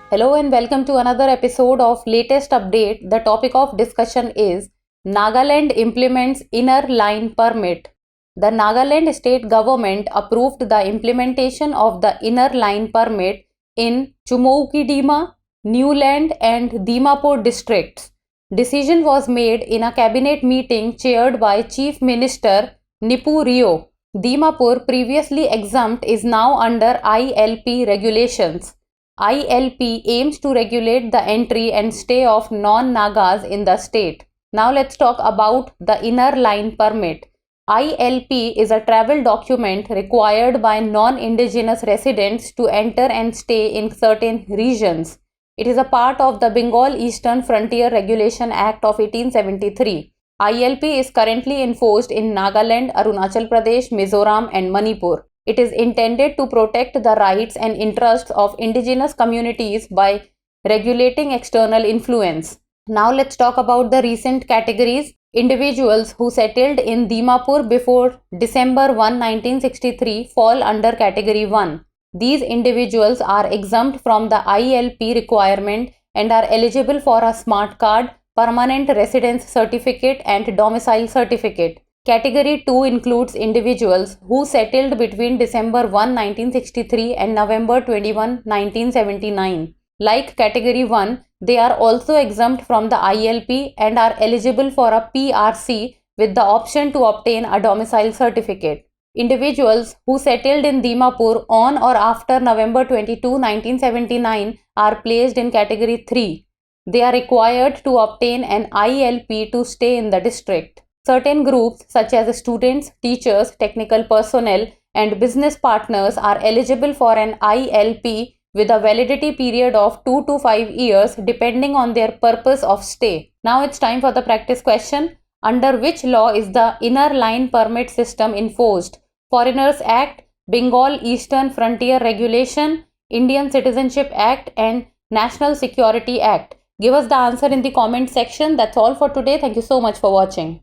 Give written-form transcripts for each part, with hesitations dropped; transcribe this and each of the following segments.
Hello and welcome to another episode of Latest Update. The topic of discussion is Nagaland implements Inner Line Permit. The Nagaland state government approved the implementation of the Inner Line Permit in Chumoukidima, Newland and Dimapur districts. Decision was made in a cabinet meeting chaired by Chief Minister Nipu Rio. Dimapur, previously exempt, is now under ILP regulations. ILP aims to regulate the entry and stay of non-Nagas in the state. Now let's talk about the Inner Line Permit. ILP is a travel document required by non-indigenous residents to enter and stay in certain regions. It is a part of the Bengal Eastern Frontier Regulation Act of 1873. ILP is currently enforced in Nagaland, Arunachal Pradesh, Mizoram and Manipur. It is intended to protect the rights and interests of indigenous communities by regulating external influence. Now let's talk about the recent categories. Individuals who settled in Dimapur before December 1, 1963 fall under category 1. These individuals are exempt from the ILP requirement and are eligible for a smart card, permanent residence certificate and domicile certificate. Category 2 includes individuals who settled between December 1, 1963 and November 21, 1979. Like Category 1, they are also exempt from the ILP and are eligible for a PRC with the option to obtain a domicile certificate. Individuals who settled in Dimapur on or after November 22, 1979 are placed in Category 3. They are required to obtain an ILP to stay in the district. Certain groups such as students, teachers, technical personnel and business partners are eligible for an ILP with a validity period of 2 to 5 years depending on their purpose of stay. Now it's time for the practice question. Under which law is the Inner Line Permit system enforced? Foreigners Act, Bengal Eastern Frontier Regulation, Indian Citizenship Act and National Security Act. Give us the answer in the comment section. That's all for today. Thank you so much for watching.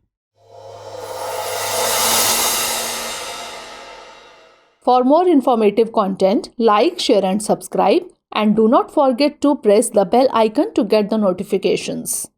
For more informative content, like, share and subscribe, and do not forget to press the bell icon to get the notifications.